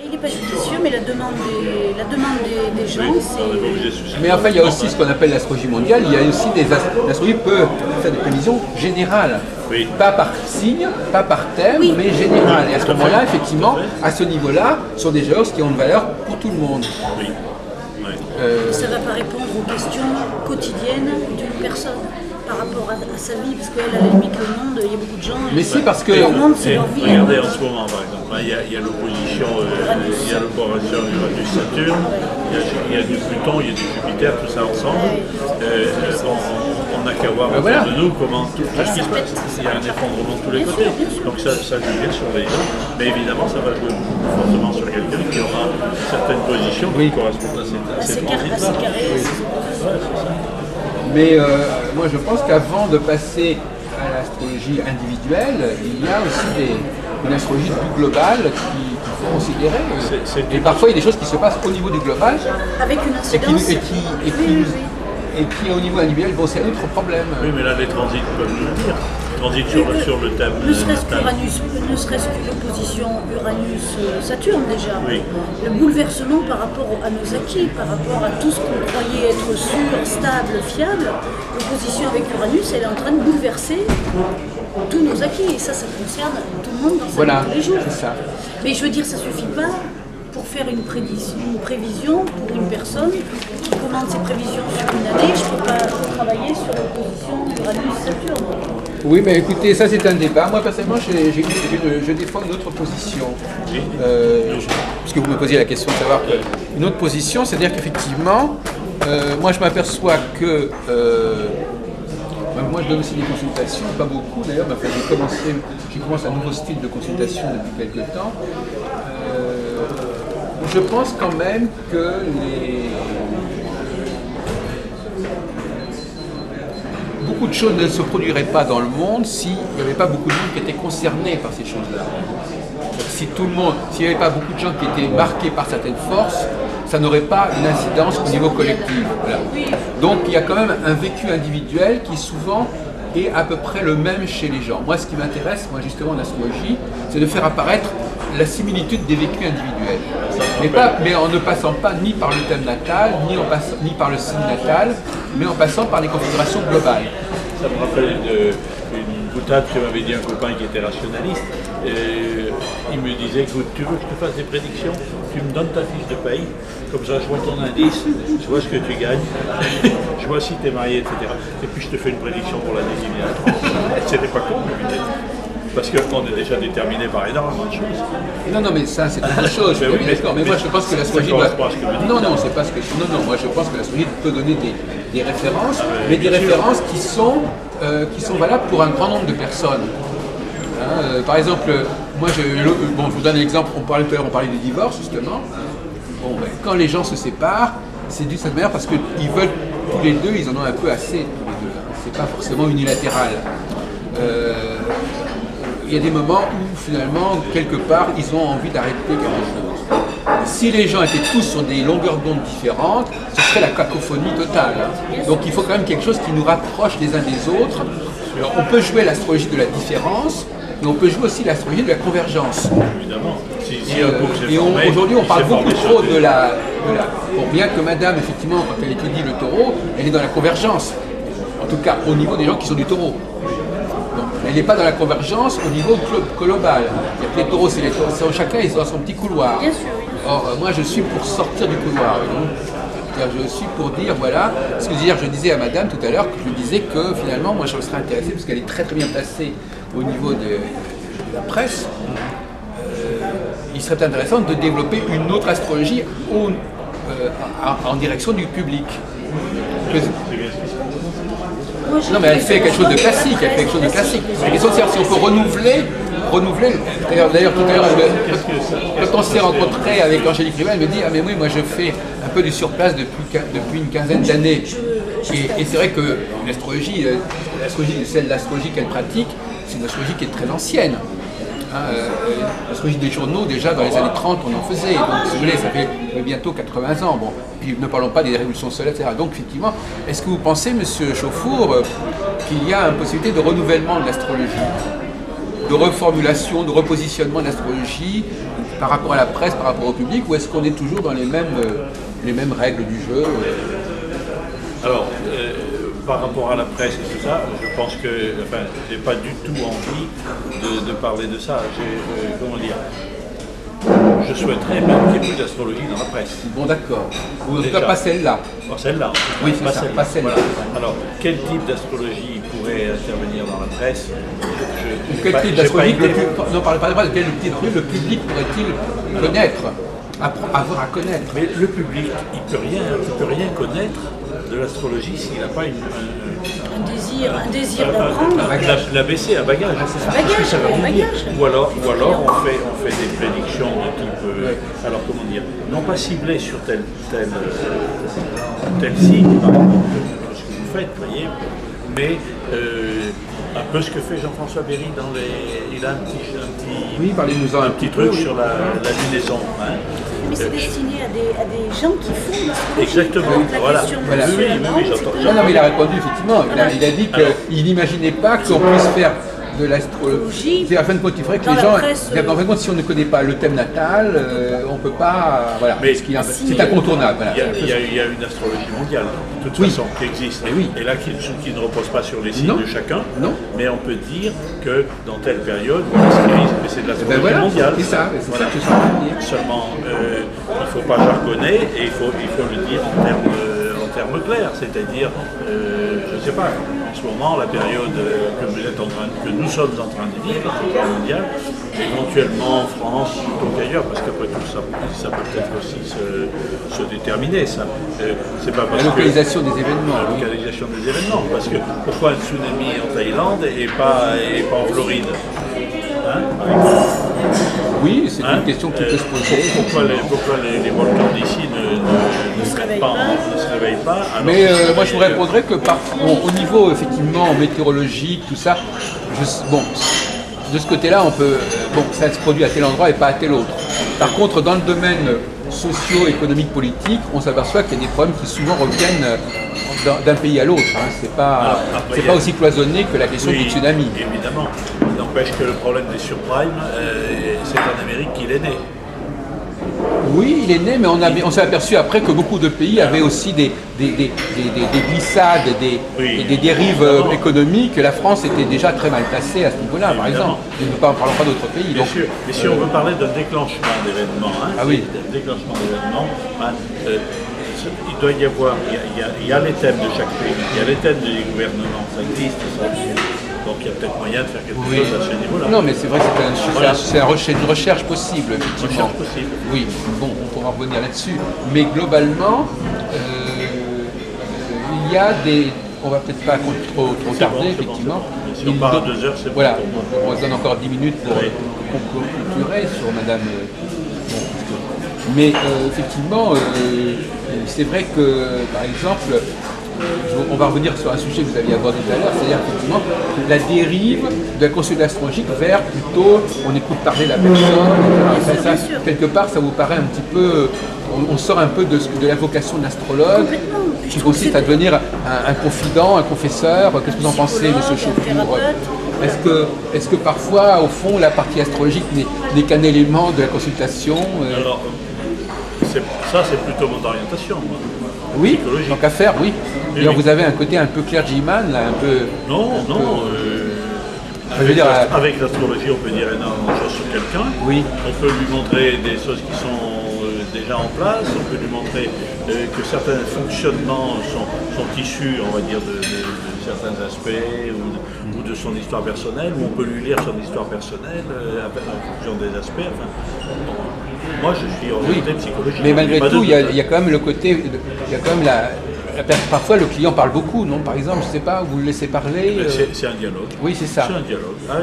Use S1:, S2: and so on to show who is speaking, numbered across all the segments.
S1: Il n'est pas judicieux, mais la demande des gens, c'est...
S2: Mais enfin, il y a aussi ce qu'on appelle l'astrologie mondiale. Il y a aussi l'astrologie peut faire des prévisions générales.
S3: Oui.
S2: Pas par signe, pas par thème,
S1: Oui.
S2: mais générales. Et à ce moment-là, effectivement, à ce niveau-là, ce sont des géos qui ont une valeur pour tout le monde.
S3: Oui. Ouais.
S1: Ça ne va pas répondre aux questions quotidiennes d'une personne par rapport à sa vie, parce qu'elle, à la limite, le monde, il y a beaucoup de gens...
S2: Mais c'est parce que...
S1: Leur monde, c'est leur vie.
S3: Regardez en ce moment, par exemple, il y a l'opposition, il y a l'opération Uranus-Saturne, il y a du Pluton, il y a du Jupiter, tout ça ensemble. On n'a qu'à voir autour de nous comment tout ce qui se passe. Il y a un effondrement de tous les côtés. Donc ça joue bien sur les gens. Mais évidemment, ça va jouer fortement sur quelqu'un qui aura certaines positions qui correspondent à ces transits-là.
S2: Mais moi je pense qu'avant de passer à l'astrologie individuelle, il y a aussi une astrologie plus globale qu'il faut considérer. Et parfois il y a des choses qui se passent au niveau du global
S1: Avec une incidence...
S2: et qui au niveau individuel, bon c'est un autre problème.
S3: Oui, mais là les transits peuvent nous le dire. Transit sur le thème.
S1: Ne serait-ce que l'opposition Uranus-Saturne déjà.
S3: Oui.
S1: Le bouleversement par rapport à nos acquis, par rapport à tout ce qu'on croyait être sûr, stable, fiable, l'opposition avec Uranus, elle est en train de bouleverser tous nos acquis. Et ça concerne tout le monde dans sa vie tous les jours.
S2: C'est ça.
S1: Mais je veux dire, ça ne suffit pas pour faire une prévision pour une personne qui commande ses prévisions sur une année. Je ne peux pas travailler sur l'opposition Uranus-Saturne.
S2: Oui, mais écoutez, ça c'est un débat. Moi personnellement, je défends une autre position. Puisque vous me posiez la question de savoir une autre position, c'est-à-dire qu'effectivement, moi je m'aperçois que moi je donne aussi des consultations, pas beaucoup d'ailleurs, mais j'ai commencé un nouveau style de consultation depuis quelques temps. Je pense quand même que beaucoup de choses ne se produiraient pas dans le monde s'il n'y avait pas beaucoup de monde qui étaient concernés par ces choses-là. S'il n'y avait pas beaucoup de gens qui étaient marqués par certaines forces, ça n'aurait pas une incidence au niveau collectif. Voilà. Donc il y a quand même un vécu individuel qui souvent est à peu près le même chez les gens. Moi ce qui m'intéresse, justement en astrologie, c'est de faire apparaître la similitude des vécus individuels. Mais en ne passant pas ni par le thème natal, ni par le signe natal, mais en passant par les configurations globales.
S3: Ça me rappelle une boutade que m'avait dit un copain qui était rationaliste. Il me disait, écoute, tu veux que je te fasse des prédictions? Tu me donnes ta fiche de paye, comme ça je vois ton indice, je vois ce que tu gagnes, je vois si tu es marié, etc. Et puis je te fais une prédiction pour l'année qui vient. C'était pas con, l'idée. Parce qu'on est déjà déterminé par énormément de choses.
S2: Non, mais ça c'est autre chose. Mais moi je pense que l'astrologie doit... Non, c'est pas ce que je... Non, moi je pense que l'astrologie peut donner des références, mais des références qui sont valables pour un grand nombre de personnes. Par exemple, moi je vous donne un exemple, on parlait du divorce justement. Quand les gens se séparent, c'est d'une certaine manière parce qu'ils veulent tous les deux, ils en ont un peu assez tous les deux. C'est pas forcément unilatéral. Il y a des moments où finalement, quelque part, ils ont envie d'arrêter quelque chose. Si les gens étaient tous sur des longueurs d'onde différentes, ce serait la cacophonie totale. Donc il faut quand même quelque chose qui nous rapproche les uns des autres. Alors, on peut jouer l'astrologie de la différence, mais on peut jouer aussi l'astrologie de la convergence.
S3: Évidemment.
S2: Aujourd'hui, on parle beaucoup trop de la... Bon, bien que madame, effectivement, quand elle étudie le taureau, elle est dans la convergence. En tout cas, au niveau des gens qui sont du taureau. Elle n'est pas dans la convergence au niveau global. Les taureaux, chacun est dans son petit couloir.
S1: Bien sûr, oui.
S2: Or, moi, je suis pour sortir du couloir. Je suis pour dire, voilà, ce que je disais à madame tout à l'heure, que je lui disais que finalement, moi, je serais intéressé, parce qu'elle est très très bien placée au niveau de la presse, il serait intéressant de développer une autre astrologie en direction du public. Non, mais elle fait quelque chose de classique, La question, c'est si on peut renouveler. D'ailleurs, tout à l'heure, quand on s'est rencontré avec Angélique Rivel, elle me dit « Ah mais oui, moi je fais un peu du surplace depuis une quinzaine d'années. » Et c'est vrai que l'astrologie, l'astrologie qu'elle pratique, c'est une astrologie qui est très ancienne. L'astrologie des journaux, déjà dans les années 30, on en faisait. Donc, si vous voulez, ça fait bientôt 80 ans. Bon, puis ne parlons pas des révolutions solaires, etc. Donc, effectivement, est-ce que vous pensez, monsieur Chauffour, qu'il y a une possibilité de renouvellement de l'astrologie? de reformulation, de repositionnement de l'astrologie par rapport à la presse, par rapport au public, ou est-ce qu'on est toujours dans les mêmes règles du jeu
S3: Alors, par rapport à la presse et tout ça, je pense que, enfin, j'ai pas du tout envie de parler de ça. Comment dire, je souhaiterais même qu'il y ait plus d'astrologie dans la presse.
S2: Bon, d'accord. Ou en tout cas pas celle-là.
S3: Oh, celle-là.
S2: Oui, c'est ça, pas celle-là.
S3: Voilà. Alors, quel type d'astrologie pourrait intervenir dans la presse?
S2: Quel type d'astrologie non, parlez pas de quel type le public pourrait-il connaître, avoir à connaître?
S3: Mais le public, il peut rien connaître de l'astrologie s'il n'a pas
S1: un désir d'apprendre.
S3: L'ABC, un bagage.
S1: Un bagage.
S3: Ou alors on fait des prédictions de type, alors comment dire, non pas ciblées sur tel signe, par exemple, ce que vous faites, voyez, mais un peu ce que fait Jean-François Berry dans les... Il a un petit truc sur la lunaison. Hein.
S1: Mais c'est destiné à des gens qui font l'astrologie.
S3: Exactement, voilà. Oui, j'entends.
S2: Non, mais il a répondu effectivement. Il a dit qu'il n'imaginait pas qu'on puisse faire de l'astrologie. C'est à fin de compte, il faudrait que les gens. En fin de compte, si on ne connaît pas le thème natal, on ne peut pas. Voilà. C'est incontournable. Voilà.
S3: Il y a une astrologie mondiale, de toute façon, qui existe. Et là, qui ne repose pas sur les signes de chacun. Non. Mais on peut dire que dans telle période, voilà ce qui risque, mais c'est de l'astrologie mondiale.
S2: C'est ça, c'est ça que je veux dire.
S3: Seulement, il ne faut pas jargonner et il faut le dire en termes clairs, c'est-à-dire, je ne sais pas, en ce moment, la période que nous sommes en train de vivre, la période mondiale, éventuellement en France, donc ailleurs, parce qu'après tout ça peut peut-être aussi se déterminer, ça. C'est pas parce
S2: la localisation des événements.
S3: La localisation des événements, parce que pourquoi un tsunami en Thaïlande et pas en Floride, hein, par exemple.
S2: Oui, c'est une question qui peut se poser.
S3: Pourquoi les volcans d'ici ne se réveillent pas
S2: Mais moi je vous répondrais que au niveau effectivement météorologique, tout ça, de ce côté-là, ça se produit à tel endroit et pas à tel autre. Par contre, dans le domaine socio-économique politique, on s'aperçoit qu'il y a des problèmes qui souvent reviennent d'un pays à l'autre. Hein. C'est pas aussi cloisonné que la question du tsunami.
S3: Évidemment. N'empêche que le problème des subprimes, c'est en Amérique qu'il est né.
S2: Oui, il est né, mais on s'est aperçu après que beaucoup de pays avaient aussi des glissades et des dérives économiques. La France était déjà très mal placée à ce niveau-là, par exemple. Nous ne parlons pas d'autres pays.
S3: Bien sûr. Et si on veut parler d'un déclenchement d'événements, déclenchement d'événements, il doit y avoir, il y a les thèmes de chaque pays, il y a les thèmes des gouvernements, ça existe, ça. Donc il y a peut-être moyen de faire quelque chose à ce niveau-là.
S2: Non, mais c'est vrai que c'est une recherche possible, effectivement.
S3: Recherche possible.
S2: Oui, bon, on pourra revenir là-dessus. Mais globalement, il y a des... On va peut-être pas trop tarder, effectivement.
S3: Si on part à 2 heures, c'est bon.
S2: Voilà, on se donne encore 10 minutes pour conclure sur Madame... Mais effectivement, c'est vrai que, par exemple, on va revenir sur un sujet que vous aviez abordé tout à l'heure, c'est-à-dire effectivement la dérive de la consultation astrologique vers plutôt on écoute parler la personne, ça, quelque part ça vous paraît un petit peu, on sort un peu de la vocation de l'astrologue, qui consiste à devenir un confident, un confesseur. Qu'est-ce que vous en pensez, monsieur Chaufour? Est-ce que parfois, au fond, la partie astrologique n'est qu'un élément de la consultation
S3: Alors, ça c'est plutôt mon orientation, moi.
S2: Oui, tant qu'à faire, oui. D'ailleurs, vous avez un côté un peu clergyman, là, un peu...
S3: Avec l'astrologie, on peut dire énormément de choses sur quelqu'un. Oui. On peut lui montrer des choses qui sont déjà en place. On peut lui montrer que certains fonctionnements sont issus, on va dire, de certains aspects ou de son histoire personnelle. Ou on peut lui lire son histoire personnelle en fonction des aspects. Enfin, bon. Moi, je suis orienté psychologique.
S2: Mais malgré tout, il y a quand même le côté, il y a quand même parfois le client parle beaucoup, non? Par exemple, je ne sais pas, vous le laissez parler.
S3: C'est un dialogue.
S2: Oui, c'est ça.
S3: C'est un dialogue. Ah,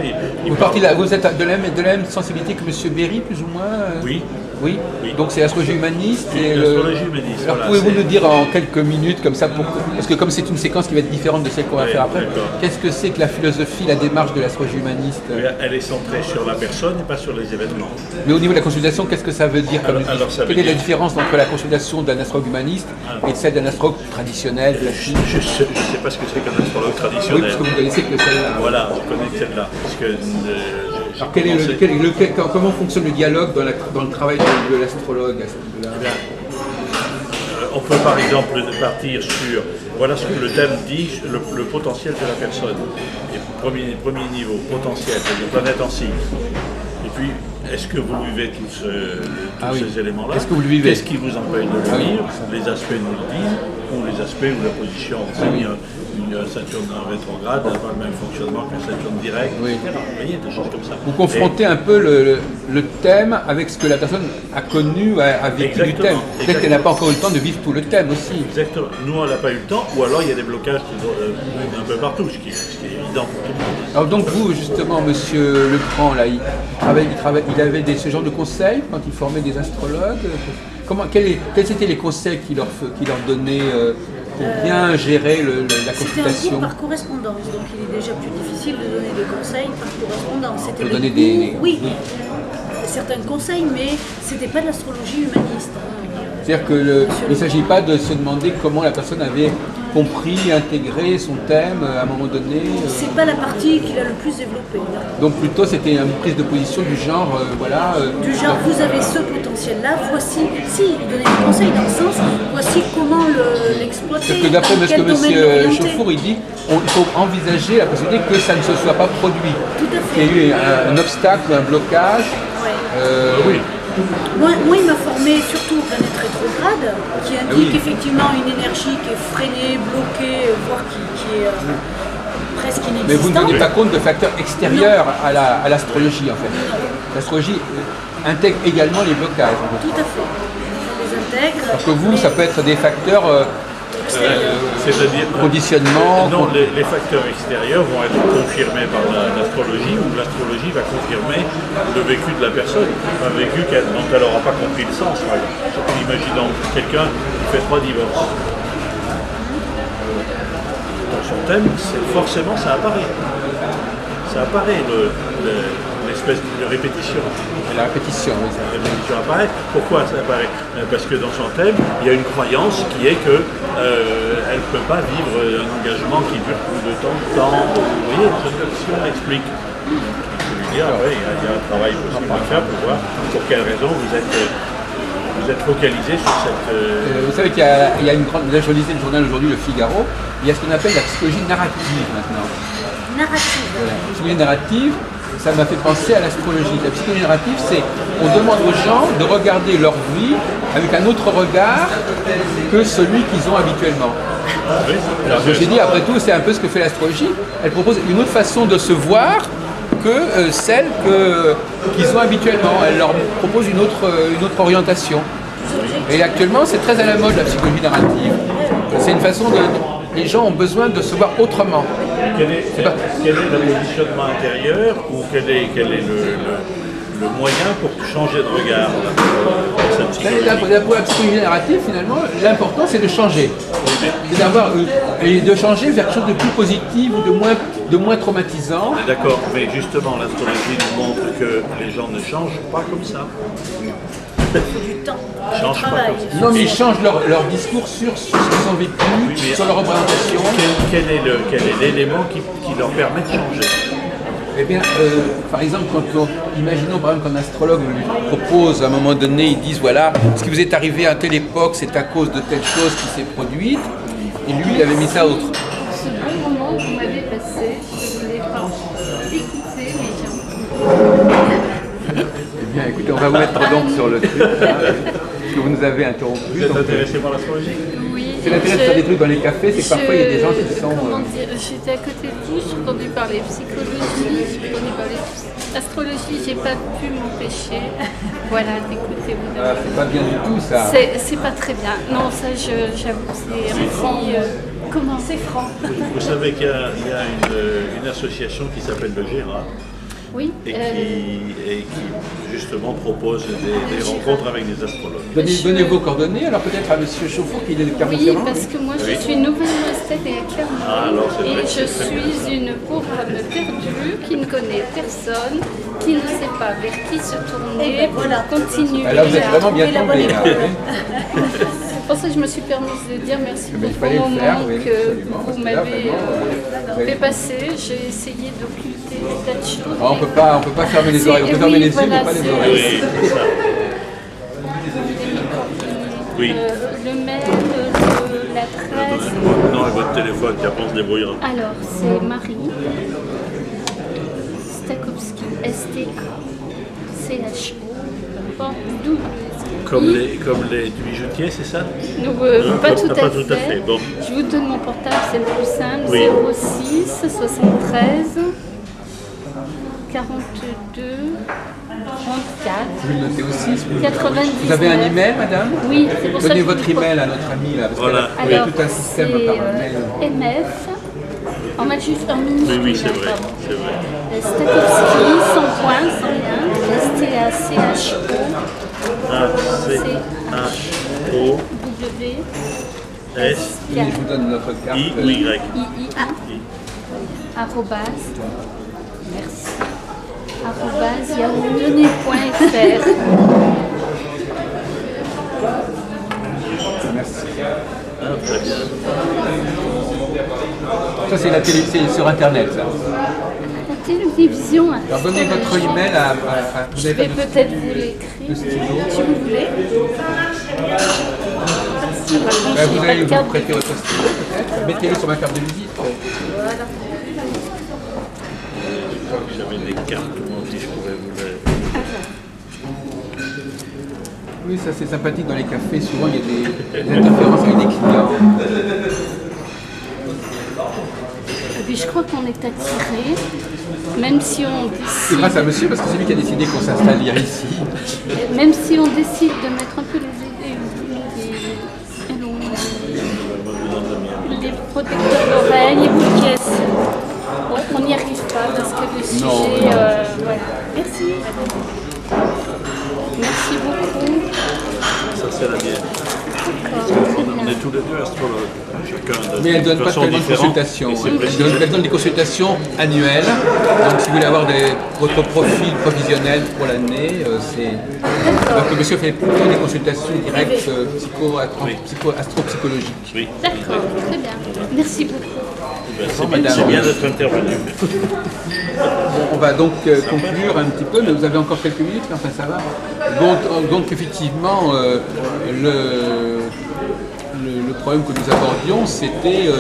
S2: vous êtes de la même sensibilité que M. Berry, plus ou moins?
S3: Oui.
S2: Oui. Donc c'est l'astrologie humaniste.
S3: L'astrologie humaniste.
S2: Alors pouvez-vous nous dire en quelques minutes, comme ça, parce que comme c'est une séquence qui va être différente de celle qu'on va faire après, qu'est-ce que c'est que la philosophie, la démarche de l'astrologie humaniste?
S3: Elle est centrée sur la personne et pas sur les événements.
S2: Mais au niveau de la consultation, qu'est-ce que ça veut dire? Quelle est la différence entre la consultation d'un astrologue humaniste et celle d'un astrologue traditionnel?
S3: Je ne sais pas ce que c'est qu'un astrologue traditionnel.
S2: Oui, parce que vous connaissez que celle-là.
S3: Voilà, je connais celle-là. Parce que
S2: Alors comment fonctionne le dialogue dans le travail de l'astrologue à ce niveau-là?
S3: Eh bien, on peut par exemple partir sur, voilà ce que le thème dit, le potentiel de la personne. Et premier niveau, potentiel, c'est-à-dire planète en signe. Et puis, est-ce que vous vivez tous ces éléments-là?
S2: Est-ce que vous le vivez?
S3: Qu'est-ce qui vous empêche de le vivre? Les aspects nous le disent, ou les aspects où la position en signe, une Saturne en rétrograde n'a pas le même fonctionnement qu'un Saturne direct, etc. Vous voyez, des choses comme ça.
S2: Vous confrontez un peu le thème avec ce que la personne a connu, a vécu du thème. Peut-être qu'elle n'a pas encore eu le temps de vivre tout le thème aussi.
S3: Exactement. Nous, on n'a pas eu le temps, ou alors il y a des blocages un peu partout, ce qui est évident pour tout le monde.
S2: Alors donc vous, justement, monsieur Legrand, là, il avait ce genre de conseils quand il formait des astrologues. Quels étaient les conseils qu'il leur donnait pour bien gérer la
S1: C'était un
S2: consultation?
S1: cours par correspondance, donc il est déjà plus difficile de donner des conseils par correspondance.
S2: On peut donner des...
S1: Oui, certains conseils, mais c'était pas de l'astrologie humaniste.
S2: C'est-à-dire qu'il ne s'agit pas de se demander comment la personne avait compris, intégré son thème à un moment donné.
S1: C'est pas la partie qu'il a le plus développée. Là.
S2: Donc plutôt c'était une prise de position du genre,
S1: du genre, vous avez ce potentiel-là, voici, si, il donnait des conseils dans le sens, voici comment l'exploiter.
S2: Parce que d'après ce que M. Chauffour, il dit, il faut envisager la possibilité que ça ne se soit pas produit.
S1: Tout à fait.
S2: Qu'il y ait eu un obstacle, un blocage.
S1: Ouais.
S2: Oui.
S1: Moi, il m'a formé surtout aux planètes rétrogrades, qui indique effectivement une énergie qui est freinée, bloquée, voire qui est presque inexistante.
S2: Mais vous ne tenez pas compte de facteurs extérieurs à l'astrologie, en fait. L'astrologie intègre également les blocages.
S1: Tout à fait. On les intègre.
S2: Parce que vous, ça peut être des facteurs
S3: c'est-à-dire
S2: conditionnement.
S3: Non, les facteurs extérieurs vont être confirmés par l'astrologie, ou l'astrologie va confirmer le vécu de la personne, un vécu dont elle n'aura pas compris le sens. Par exemple. Imaginons quelqu'un qui fait 3 divorces. Dans son thème, forcément ça apparaît. Ça apparaît, l'espèce de répétition.
S2: La répétition, oui.
S3: La répétition apparaît. Pourquoi ça apparaît? Parce que dans son thème, il y a une croyance qui est que elle ne peut pas vivre un engagement qui dure plus de temps. Vous voyez, cette option explique. Je lui dire, il y a un travail possible à faire pour voir pour quelles raisons vous êtes focalisé sur cette...
S2: Vous savez qu'il y a une grande... Là, je lisais le journal aujourd'hui, Le Figaro. Il y a ce qu'on appelle la psychologie narrative maintenant.
S1: Narrative.
S2: Voilà. La psychologie narrative, ça m'a fait penser à l'astrologie. La psychologie narrative, c'est on demande aux gens de regarder leur vie avec un autre regard que celui qu'ils ont habituellement. Alors j'ai dit, après tout, c'est un peu ce que fait l'astrologie. Elle propose une autre façon de se voir que celle qu'ils ont habituellement. Elle leur propose une autre orientation. Et actuellement, c'est très à la mode la psychologie narrative. C'est une façon de... Les gens ont besoin de se voir autrement.
S3: Quel est le positionnement intérieur, ou quel est le moyen pour changer de regard pour cette psychologie?
S2: Pour la psychologie narrative, finalement, l'important c'est de changer. Et de changer vers quelque chose de plus positif ou de moins traumatisant.
S3: D'accord, mais justement l'astrologie nous montre que les gens ne changent pas comme ça.
S1: Il faut du temps, du travail.
S2: Non, mais ils changent leur discours sur ce qu'ils ont vécu, sur leur représentation.
S3: Quel est l'élément qui leur permet de changer?
S2: Eh bien, par exemple, imaginons par exemple qu'un astrologue lui propose à un moment donné, ils disent voilà, ce qui vous est arrivé à telle époque, c'est à cause de telle chose qui s'est produite, et lui, il avait mis ça autre.
S4: Ce bon moment que vous m'avez passé, je ne voulais pas écouter, mais j'ai
S2: Eh bien, écoutez, on va vous mettre donc sur le truc, que vous nous avez interrompu.
S3: Vous êtes intéressé par l'astrologie?
S4: Oui.
S2: C'est l'intérêt de faire des trucs dans les cafés, c'est que parfois il y a des gens qui sont...
S4: J'étais à côté de vous, j'ai entendu parler psychologie, j'ai entendu parler astrologie, j'ai pas pu m'empêcher d'écouter.
S2: Ah, c'est pas bien du tout ça.
S4: C'est pas très bien. Non, ça j'avoue, c'est un petit... comment? C'est franc.
S3: Vous savez qu'il y a une association qui s'appelle le GERA.
S4: Oui.
S3: Et qui justement propose des rencontres avec des astrologues.
S2: Donnez vos coordonnées, alors peut-être à M. Chauffour qui est de Clermont-Ferrand.
S4: Oui, parce que moi je suis nouvelle esthète et à Clermont. Et je suis une pauvre âme perdue qui ne connaît personne, qui ne sait pas vers qui se tourner pour continuer.
S2: Alors vous êtes vraiment bien
S1: la
S2: tombé.
S1: bonne
S4: pour ça que je me suis permise de dire merci
S2: Mais il
S4: pour
S2: fallait
S4: le
S2: le
S4: moment
S2: faire, oui,
S4: que
S2: absolument, parce
S4: vous
S2: que là,
S4: m'avez
S2: vraiment,
S4: fait passer. J'ai essayé d'occulter des tas de choses.
S2: On peut pas fermer les oreilles, on peut fermer les yeux, mais pas les
S3: Oui,
S2: oreilles.
S3: c'est ça. Oui.
S4: Le mail, l'adresse.
S3: Votre nom et votre téléphone, qui après on se débrouillera.
S4: Alors, c'est Marie Stakowski, S-T-A-C-H-O.
S3: Comme les bijoutiers, c'est ça?
S4: Pas tout
S3: pas
S4: à
S3: tout à fait.
S4: fait.
S3: Bon.
S4: Je vous donne mon portable, c'est le plus simple.
S3: Oui.
S4: 06 73 42 34.
S2: Vous le notez aussi.
S4: 99.
S2: Vous avez un email, madame?
S4: Oui, c'est pour ça
S2: Donnez
S4: que je
S2: votre
S4: vous
S2: email à notre ami là, parce
S3: Voilà.
S2: qu'il y a
S4: Alors,
S2: tout un système
S4: c'est,
S2: par mail.
S4: MF, en majuscule, en minuscule.
S3: Oui, c'est
S4: hein,
S3: vrai.
S4: pardon.
S3: C'est vrai.
S4: Stakowski, sans point, sans rien. S-T-A-C-H-O.
S3: A-C-H-O.
S4: W.
S3: S.
S2: Je vous donne notre carte.
S3: I ou Y.
S4: I-I-A. Arrobase. Merci. Arrobase yahoo.fr.
S2: Merci.
S3: Ah, très bien.
S2: Ça, c'est la télé, c'est sur Internet, ça.
S4: La télévision.
S2: Alors, donnez votre email à vous
S4: Je
S2: avez
S4: vais
S2: pas
S4: peut-être vous
S2: de
S4: l'écrire.
S2: stylo.
S1: Si vous voulez.
S2: Vous allez vous prêter votre stylo, peut-être. Mettez-le sur ma carte de visite.
S3: Je crois que j'avais des cartes, moi aussi je pourrais vous les...
S2: Oui, ça c'est sympathique dans les cafés. Souvent, il y a des interférences avec des clients.
S4: Et puis je crois qu'on est attiré, même si on
S2: C'est grâce à
S4: décide,
S2: monsieur, parce que c'est lui qui a décidé qu'on s'installe ici.
S4: même si on décide de mettre un peu les protecteurs d'oreilles, les boules pièces, on n'y arrive pas parce que le sujet.
S2: Non, non.
S4: Voilà.
S1: Merci.
S4: Merci beaucoup.
S3: Ça c'est la mienne. On est tous les deux astrologues. Chacun de
S2: Mais elle ne donne pas
S3: façon
S2: tellement de
S3: différente.
S2: consultations.
S3: Et c'est
S2: Elle
S3: précis.
S2: donne des consultations annuelles. Donc si vous voulez avoir votre profil provisionnel pour l'année, c'est... Donc le monsieur fait plutôt des consultations directes astropsychologiques.
S3: Oui.
S4: D'accord, très bien. Merci beaucoup.
S3: Ben,
S2: Bon, madame.
S3: c'est bien d'être intervenu.
S2: On va donc conclure un petit peu, mais vous avez encore quelques minutes, enfin ça va. Donc effectivement, le problème que nous abordions, c'était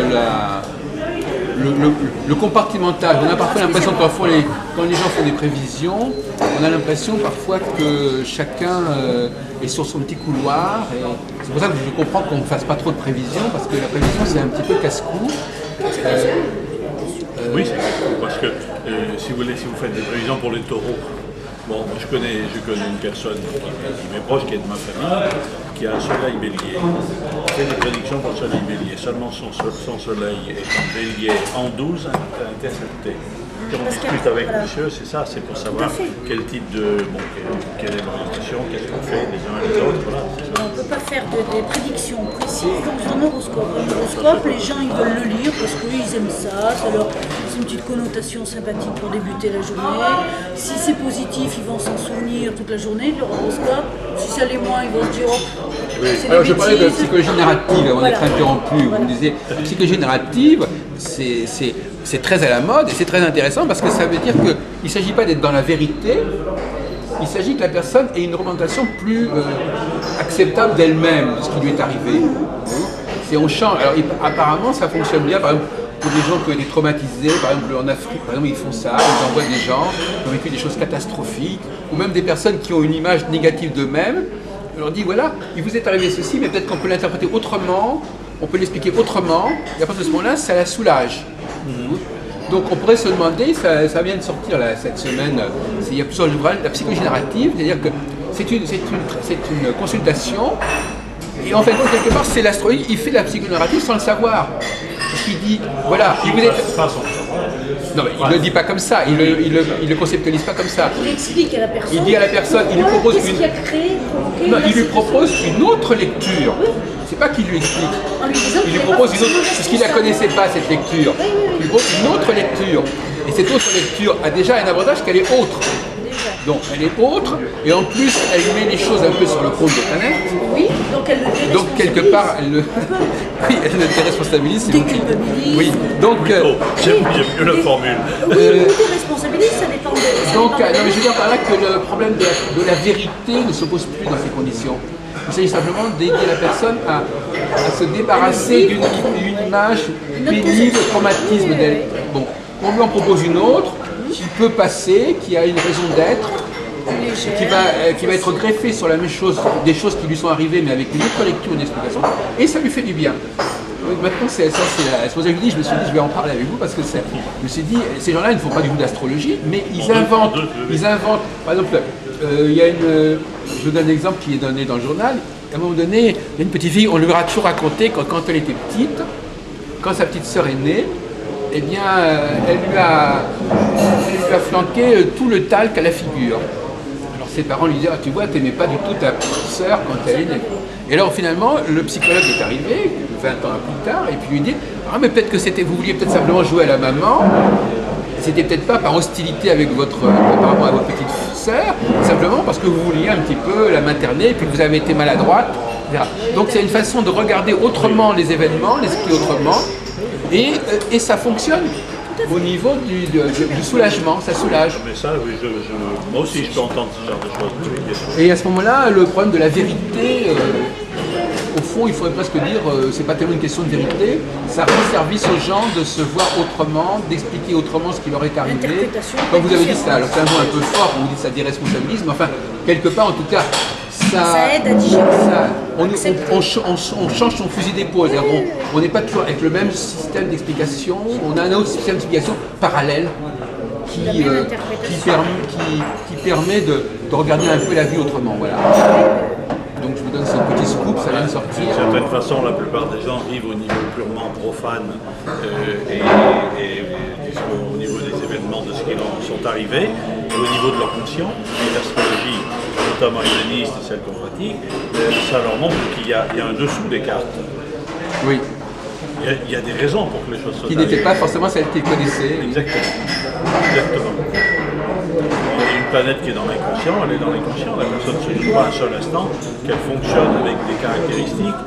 S2: le compartimentage. On a parfois l'impression que parfois, quand les gens font des prévisions, on a l'impression parfois que chacun est sur son petit couloir. Et c'est pour ça que je comprends qu'on ne fasse pas trop de prévisions, parce que la prévision c'est un petit peu casse-cou.
S3: Oui, c'est vrai, parce que si vous faites des prévisions pour les taureaux, bon, je connais une personne qui m'est proche, qui est de ma famille, qui a un soleil bélier. Il fait des prédictions pour le soleil bélier. Seulement son soleil est en bélier en 12 intercepté. Quand on discute avec monsieur, c'est ça, c'est pour savoir quel type de. Bon, quelle est l'orientation, qu'est-ce qu'on fait les uns et les autres, voilà, c'est ça.
S1: On ne peut pas faire des prédictions précises dans un horoscope. Un horoscope, les gens ils veulent le lire parce qu'ils aiment ça, c'est une petite connotation sympathique pour débuter la journée. Si c'est positif, ils vont s'en souvenir toute la journée de leur horoscope. Si ça l'est moins, ils vont se dire oh, c'est des
S2: Alors je parlais de
S1: bêtises.
S2: psychologie narrative avant d'être
S1: Voilà.
S2: interrompu. Vous
S1: Voilà.
S2: me disiez, la psychologie narrative, c'est très à la mode et c'est très intéressant parce que ça veut dire qu'il ne s'agit pas d'être dans la vérité, il s'agit que la personne ait une représentation plus acceptable d'elle-même, de ce qui lui est arrivé. C'est on change. Alors apparemment ça fonctionne bien, par exemple pour des gens qui ont été traumatisés, par exemple en Afrique, par exemple ils font ça, ils envoient des gens qui ont vécu des choses catastrophiques, ou même des personnes qui ont une image négative d'eux-mêmes. On leur dit voilà, il vous est arrivé ceci, mais peut-être qu'on peut l'interpréter autrement, on peut l'expliquer autrement, et à partir de ce moment-là, ça la soulage. Donc on pourrait se demander, ça vient de sortir là, cette semaine, il y a plusieurs ouvrages, la psychologie narrative, c'est-à-dire que c'est une consultation, et en fait, quelque part, c'est l'astrologue, il fait de la psychologie narrative sans le savoir. Parce qu'il dit, voilà, il vous est... Non, mais il ne le dit pas comme ça, il le conceptualise pas comme ça.
S1: Il explique à la personne.
S2: Il dit à la personne, il lui propose
S1: qu'est-ce qui a créé, provoqué
S2: Non,
S1: la
S2: il lui
S1: situation.
S2: propose une autre lecture. C'est pas qu'il lui explique.
S1: En lui disant
S2: Il
S1: qu'il
S2: lui
S1: n'est
S2: propose
S1: pas
S2: une autre,
S1: forcément
S2: parce qu'il ne la connaissait pas cette lecture. Il lui propose une autre lecture. Et cette autre lecture a déjà un avantage qu'elle est autre. Donc elle est autre, et en plus elle met les choses un peu sur le compte de planète.
S1: Oui, donc elle le
S2: Donc quelque part, elle le, oui, elle le déresponsabilise. C'est
S1: déculpabilise.
S2: oui. Donc
S3: J'aime mieux la formule.
S1: Oui, ou déresponsabilise, ça dépend de.
S2: non, mais je veux dire par là que le problème de la vérité ne se pose plus dans ces conditions. Il s'agit simplement d'aider la personne à se débarrasser d'une image pénible, traumatisme d'elle. Bon, on lui en propose une autre qui peut passer, qui a une raison d'être, qui va être greffée sur la même chose, des choses qui lui sont arrivées, mais avec une autre lecture, une explication, et ça lui fait du bien. Donc maintenant, c'est pour ça que je me suis dit, je vais en parler avec vous, parce que je me suis dit, ces gens-là, ils ne font pas du tout d'astrologie, mais ils inventent, par exemple, je vous donne un exemple qui est donné dans le journal. À un moment donné, il y a une petite fille, on lui a toujours raconté quand elle était petite, quand sa petite sœur est née, eh bien, elle lui a flanqué tout le talc à la figure. Alors ses parents lui disaient, ah, tu vois, tu n'aimais pas du tout ta petite sœur quand elle est née. Et alors finalement, le psychologue est arrivé, 20 ans plus tard, et puis lui dit, ah mais peut-être que vous vouliez peut-être simplement jouer à la maman, c'était peut-être pas par hostilité avec par rapport à votre petite sœur, simplement parce que vous vouliez un petit peu la materner, et puis que vous avez été maladroite, etc. Donc c'est une façon de regarder autrement les événements, l'esprit autrement, et ça fonctionne au niveau du soulagement, ça soulage.
S3: Mais ça, oui, moi aussi je peux entendre ce genre de choses.
S2: Et à ce moment-là, le problème de la vérité, au fond, il faudrait presque dire, c'est pas tellement une question de vérité, ça rend service aux gens de se voir autrement, d'expliquer autrement ce qui leur est arrivé. Comme vous avez dit ça, alors c'est un mot un peu fort, vous dites ça déresponsabilise, mais enfin, quelque part en tout cas,
S1: ça aide à digérer.
S2: On change son fusil d'épaule, on n'est pas toujours avec le même système d'explication, on a un autre système d'explication parallèle qui permet de regarder un peu la vie autrement. Voilà. Donc je vous donne ce petit scoop, ça vient de sortir.
S3: D'une certaine façon, la plupart des gens vivent au niveau purement profane et au niveau des événements de ce qui leur sont arrivés, et au niveau de leur conscient, et l'astrologie, notamment helléniste et celle qu'on pratique, ça leur montre qu'il y a un dessous des cartes.
S2: Oui.
S3: Il y a des raisons pour que les choses soient
S2: qui n'étaient pas forcément celles qu'ils connaissaient.
S3: Exactement. Une planète qui est dans l'inconscient, elle est dans l'inconscient. La personne ne se dit pas un seul instant qu'elle fonctionne avec des caractéristiques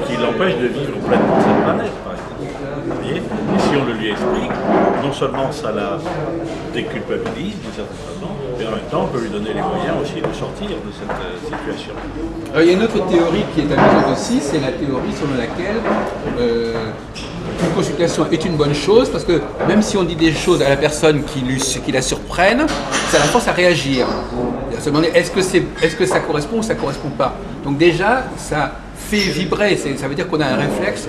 S3: qui l'empêchent de vivre pleinement cette planète, par exemple. Vous voyez ? Et si on le lui explique, non seulement ça la déculpabilise d'une certaine façon, mais en même temps on peut lui donner les moyens aussi de sortir de cette situation.
S2: Alors, il y a une autre théorie qui est amusante aussi, c'est la théorie selon laquelle une consultation est une bonne chose, parce que même si on dit des choses à la personne qui la surprennent, ça la force à réagir. À se demander est-ce que ça correspond ou ça ne correspond pas. Donc déjà, ça fait vibrer, ça veut dire qu'on a un réflexe,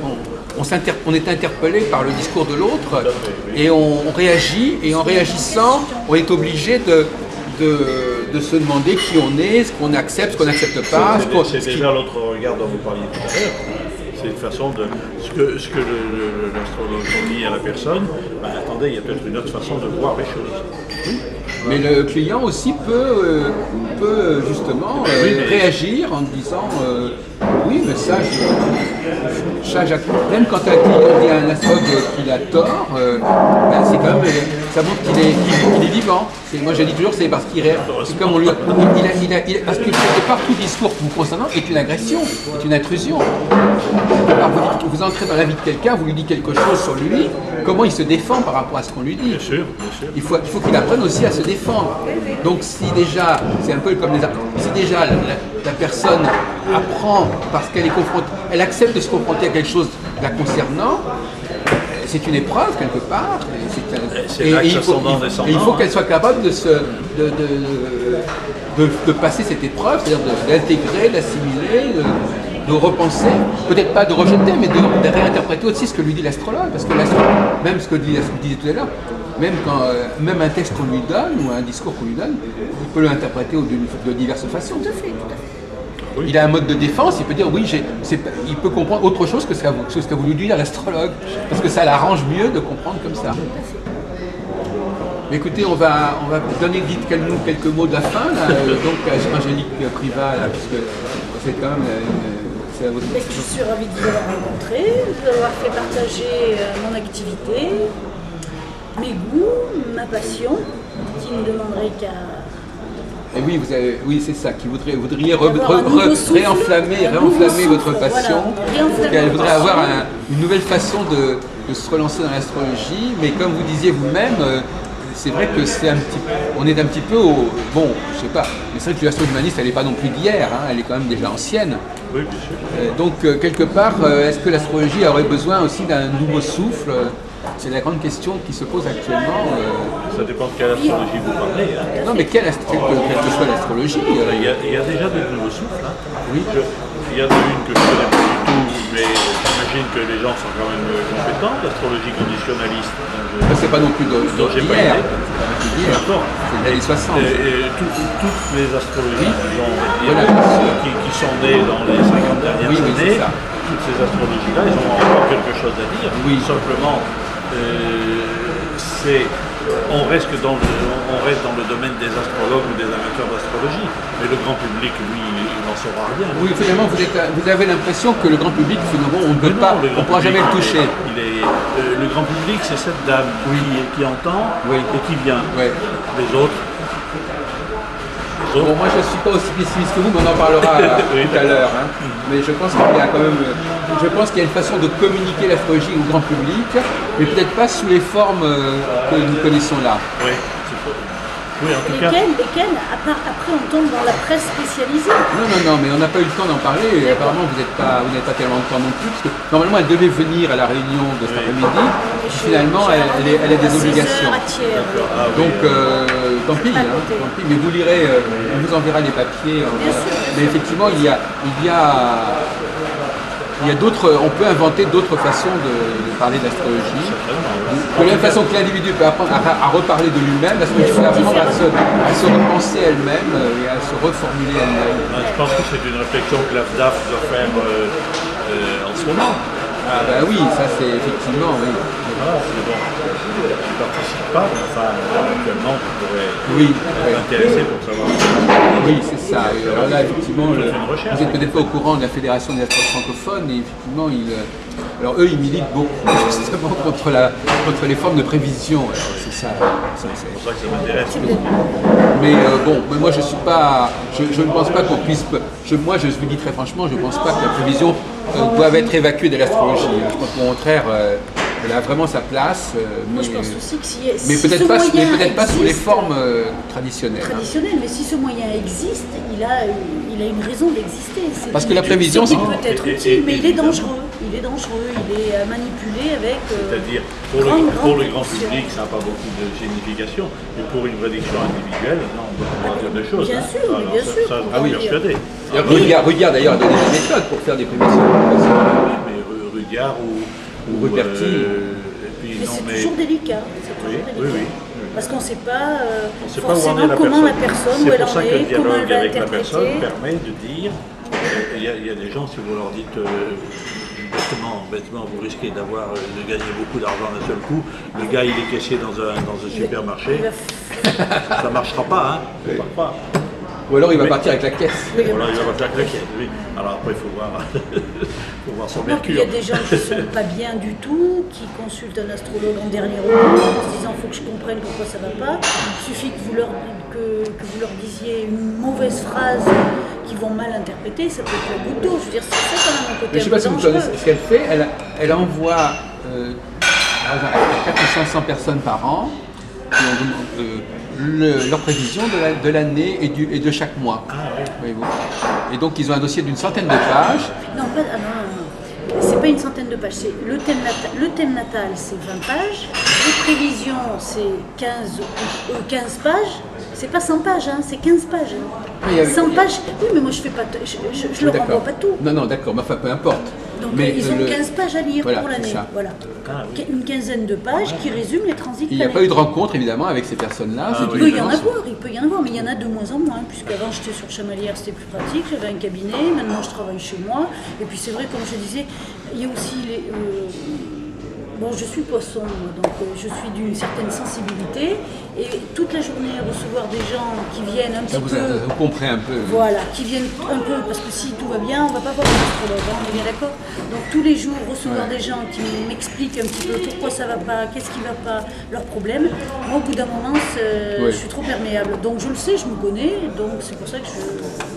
S2: on est interpellé par le discours de l'autre et on réagit, et en réagissant, on est obligé de se demander qui on est, ce qu'on accepte, ce qu'on n'accepte pas.
S3: C'est déjà l'autre regard dont vous parliez tout à l'heure. C'est une façon de... Ce que l'astrologue dit à la personne, ben, attendez, il y a peut-être une autre façon de voir les choses.
S2: Oui. Mais le client aussi peut justement réagir en disant oui, mais ça, même quand un client dit à un astrologue qu'il a tort, ben c'est quand même, ça montre qu'il est vivant. Moi je dis toujours, c'est parce qu'il c'est comme on lui parce que quelque part tout discours vous concernant est une agression, est une intrusion. Alors, vous entrez dans la vie de quelqu'un, vous lui dites quelque chose sur lui, comment il se défend par rapport à ce qu'on lui dit.
S3: Bien sûr.
S2: Il faut qu'il apprenne aussi à se défendre. Donc si déjà, c'est un peu comme si déjà la personne apprend parce qu'elle est confrontée, elle accepte de se confronter à quelque chose la concernant, c'est une épreuve quelque part. Il faut qu'elle soit capable de passer cette épreuve, c'est-à-dire d'intégrer, d'assimiler, de repenser, peut-être pas de rejeter, mais de réinterpréter aussi ce que lui dit l'astrologue. Parce que l'astrologue, même ce que disait tout à l'heure, même un texte qu'on lui donne ou un discours qu'on lui donne, il peut l'interpréter de diverses façons.
S1: Tout à fait.
S3: Oui.
S2: Il a un mode de défense, il peut dire oui, il peut comprendre autre chose que ce qu'a voulu dire l'astrologue, parce que ça l'arrange mieux de comprendre comme ça. Mais écoutez, on va donner quelques mots de la fin, là, donc à Angélique Privat, là, puisque c'est quand même c'est à votre...
S1: Je suis ravie de vous avoir rencontré, de vous avoir fait partager mon activité, mes goûts, ma passion, qui ne demanderait qu'à
S2: Et oui, oui, c'est ça, qui voudriez réenflammer votre passion.
S1: Voilà,
S2: Elle voudrait avoir une nouvelle façon de se relancer dans l'astrologie, mais comme vous disiez vous-même, c'est vrai que on est un petit peu bon, je sais pas, mais c'est vrai que l'astrologie humaniste, elle n'est pas non plus d'hier, hein, elle est quand même déjà ancienne.
S3: Oui, bien sûr.
S2: Donc, quelque part, est-ce que l'astrologie aurait besoin aussi d'un nouveau souffle? C'est la grande question qui se pose actuellement.
S3: Ça dépend de quelle astrologie vous parlez. Hein.
S2: Non, mais quelle que soit l'astrologie.
S3: Il y a déjà de nouveaux souffles. Hein.
S2: Oui.
S3: Il y en a une que je ne connais pas du tout, mais j'imagine que les gens sont quand même compétents. L'astrologie conditionnaliste.
S2: C'est pas non plus
S3: dont j'ai pas
S2: d'hier.
S3: idée. D'accord.
S2: C'est des années 60.
S3: Toutes les astrologies
S2: Voilà,
S3: qui sont nées dans les 50 dernières années,
S2: ça.
S3: toutes ces astrologies-là, elles ont encore quelque chose à dire.
S2: Oui.
S3: Simplement, on reste dans le domaine des astrologues ou des amateurs d'astrologie, mais le grand public, lui, il n'en saura rien.
S2: Oui, finalement, vous avez l'impression que le grand public, finalement, on ne pourra jamais le toucher.
S3: Le grand public, c'est cette dame qui entend et qui vient.
S2: Oui.
S3: Les autres.
S2: Bon, moi je ne suis pas aussi pessimiste que vous, mais on en parlera tout à l'heure. Hein. Mais je pense qu'il y a quand même, une façon de communiquer l'astrologie au grand public, mais peut-être pas sous les formes que nous connaissons là.
S3: Oui, en tout cas.
S1: Lesquelles après on tombe dans la presse spécialisée.
S2: Non, mais on n'a pas eu le temps d'en parler. Et apparemment, vous n'avez pas tellement de temps non plus, parce que normalement, elle devait venir à la réunion de cet après-midi. Finalement, elle a des obligations. Donc, tant pis, mais vous lirez, on vous enverra les papiers. Mais effectivement, il y a d'autres, on peut inventer d'autres façons de parler d'astrologie. De la même façon que l'individu peut apprendre à reparler de lui-même, l'astrologie peut apprendre à se repenser elle-même et à se reformuler elle-même.
S3: Je pense que c'est une réflexion que l'AFDAF doit faire en ce moment.
S2: Ah ben oui, ça c'est effectivement, oui.
S3: Voilà, c'est bon. Je ne participe pas, mais enfin, éventuellement, je pourrais m'intéresser pour savoir.
S2: Oui, c'est ça. Alors là, effectivement, vous n'êtes peut-être pas au courant de la Fédération des astrologues francophones, et effectivement, alors eux, ils militent beaucoup justement contre les formes de prévision. Alors, c'est ça.
S3: C'est pour ça que ça m'intéresse.
S2: Mais moi je suis pas, je ne pense pas qu'on puisse. Moi, je vous dis très franchement, je ne pense pas que la prévision doive être évacuée de l'astrologie. Je pense qu'au contraire, elle a vraiment sa place.
S1: Moi, je pense aussi que
S2: mais peut-être pas sous les formes traditionnelles.
S1: Mais si ce moyen existe, il a une raison d'exister.
S2: Parce que la prévision,
S1: c'est peut être utile, mais il est dangereux. Il est manipulé avec.
S3: C'est-à-dire, pour le grand public, ça n'a pas beaucoup de signification, mais pour une prédiction individuelle, non, on peut dire des choses.
S1: Bien sûr.
S3: Ça, j'en suis persuadé.
S2: Rudyard d'ailleurs a donné des méthodes pour faire des prévisions.
S3: Mais Rudyard ou
S2: Ruperti.
S1: C'est toujours délicat.
S3: Oui.
S1: Parce qu'on ne sait pas
S3: forcément
S1: comment la personne, où elle en est, comment elle va
S3: C'est pour ça que le dialogue avec la
S1: interpréter.
S3: personne permet de dire, il y a des gens, si vous leur dites bêtement, vous risquez de gagner beaucoup d'argent d'un seul coup, le gars il est caissier dans un supermarché, ça ne marchera pas, ça marche pas.
S2: Ou alors il va partir avec la caisse.
S3: Ou alors il va partir avec la caisse, oui. Alors après il faut voir son mercure.
S1: Il y a des gens qui ne sont pas bien du tout, qui consultent un astrologue en dernier recours en se disant il faut que je comprenne pourquoi ça ne va pas. Il suffit que vous leur disiez une mauvaise phrase qu'ils vont mal interpréter, ça peut être la goutte d'eau. Je veux dire, c'est ça quand même un côté.
S2: Je ne sais pas si vous connaissez ce qu'elle fait. Elle envoie 400 ou 500 personnes par an qui ont leur prévision de l'année et de chaque mois. Et donc ils ont un dossier d'une centaine de pages.
S1: Non, c'est pas une centaine de pages. C'est le thème natal, c'est 20 pages. Les prévisions, c'est 15 pages. C'est pas 100 pages, c'est 15 pages. 100 pages, oui, mais moi je fais pas, je leur envoie pas tout.
S2: Non, d'accord, mais enfin peu importe.
S1: Donc ils ont 15 pages à lire pour l'année. Voilà. Une quinzaine de pages qui résument les transits.
S2: Il n'y a pas eu de rencontre évidemment avec ces personnes-là.
S1: Il peut y en avoir, mais il y en a de moins en moins, puisqu'avant j'étais sur Chamalières, c'était plus pratique, j'avais un cabinet, maintenant je travaille chez moi. Et puis c'est vrai, comme je disais, il y a aussi je suis poisson, donc je suis d'une certaine sensibilité, et toute la journée recevoir des gens qui viennent un petit peu...
S2: Vous comprenez un peu.
S1: Voilà, qui viennent un peu, parce que si tout va bien, on ne va pas voir un astrologue, hein, on est bien d'accord. Donc tous les jours, recevoir des gens qui m'expliquent un petit peu pourquoi ça ne va pas, qu'est-ce qui ne va pas, leurs problèmes. Moi, au bout d'un moment, je suis trop perméable. Donc je le sais, je me connais, donc c'est pour ça que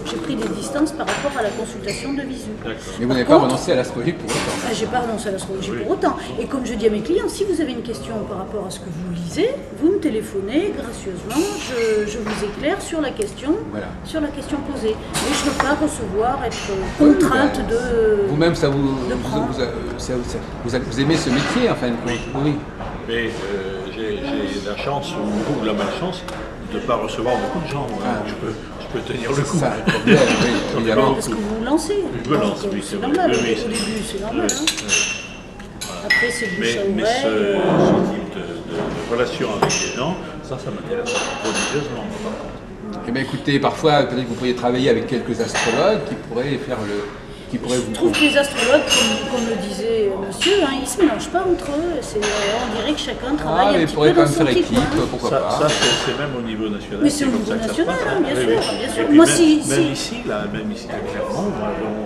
S1: j'ai pris des distances par rapport à la consultation de visu.
S2: Mais vous n'avez pas renoncé à l'astrologie pour autant.
S1: J'ai pas renoncé à l'astrologie pour autant. Et comme je dis à mes clients, si vous avez une question par rapport à ce que vous lisez, vous me téléphonez gracieusement, je vous éclaire sur la question, posée. Mais je ne veux pas recevoir, être contrainte de.
S2: Vous-même, ça vous aimez ce métier, en fin de compte. Oui.
S3: Mais j'ai la chance ou la malchance de ne pas recevoir beaucoup de gens. Je peux tenir le coup.
S2: Ça,
S1: parce que vous vous lancez.
S3: Je me lance, oui,
S1: c'est normal. Au début, c'est normal. Après, c'est du bouche à
S3: mais ce type de relation avec les gens, ça m'intéresse prodigieusement.
S2: Eh bien, écoutez, parfois, peut-être que vous pourriez travailler avec quelques astrologues qui pourraient faire qui pourraient vous...
S1: Je trouve que les astrologues, comme le disait monsieur, ils ne se mélangent pas entre eux. On dirait que chacun travaille un petit peu dans son petit coin.
S2: Pourquoi pas.
S3: Ça, c'est même au niveau national.
S1: Mais c'est au niveau national, bien sûr.
S3: Puis
S1: Moi,
S3: même ici, à Clermont,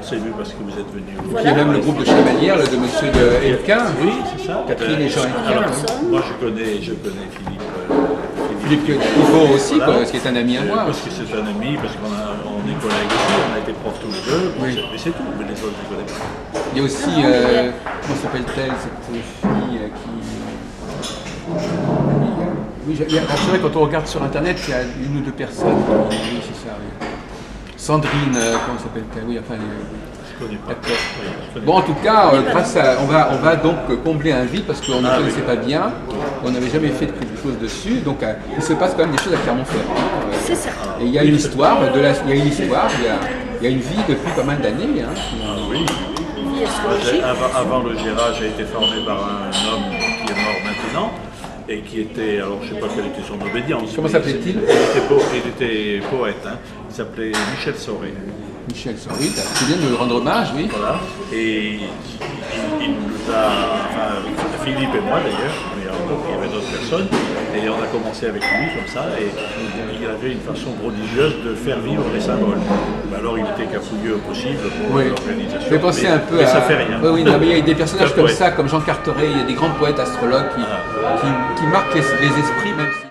S3: on s'est vu parce que vous êtes venu.
S2: Il y a même le groupe de Chevalières, de monsieur de Elquin.
S3: Oui, c'est ça.
S2: Catherine et Jean Elquin.
S3: Moi, je connais
S2: Philippe Pivot aussi, parce qu'il est un ami à moi.
S3: Parce que c'est un ami, parce qu'on est collègues aussi, on a été profs tous les deux, mais c'est tout, mais les autres je ne connais pas.
S2: Il y a aussi, comment s'appelle-t-elle, cette fille Oui, c'est vrai, quand on regarde sur internet, il y a une ou deux personnes. Oui, c'est ça, oui. Sandrine, comment s'appelle-t-elle? Oui, enfin.
S3: Je ne connais pas.
S2: Bon, en tout cas, grâce à, on va donc combler un vide parce qu'on ne connaissait pas bien, on n'avait jamais fait quelque chose dessus, donc il se passe quand même des choses à Clermont-Ferrand.
S1: C'est certain.
S2: Et il y a une histoire, il y a une vie depuis pas mal d'années.
S3: Oui. Avant le gérage a été formé par un homme qui est mort maintenant et qui était, alors je ne sais pas quelle était son obédience.
S2: Comment s'appelait-il?
S3: Il était poète, il s'appelait Michel Soré.
S2: Michel Soré, c'est bien de lui rendre hommage, oui.
S3: Voilà, et il nous a, Philippe et moi d'ailleurs, mais il y avait d'autres personnes, et on a commencé avec lui comme ça, et il avait une façon prodigieuse de faire vivre les symboles. Alors il était cafouilleux au possible pour l'organisation.
S2: Je vais penser un peu
S3: mais ça fait rien.
S2: Oui, non, mais il y a des personnages comme ça, comme Jean Carteret, il y a des grands poètes astrologues qui marquent les esprits, même si...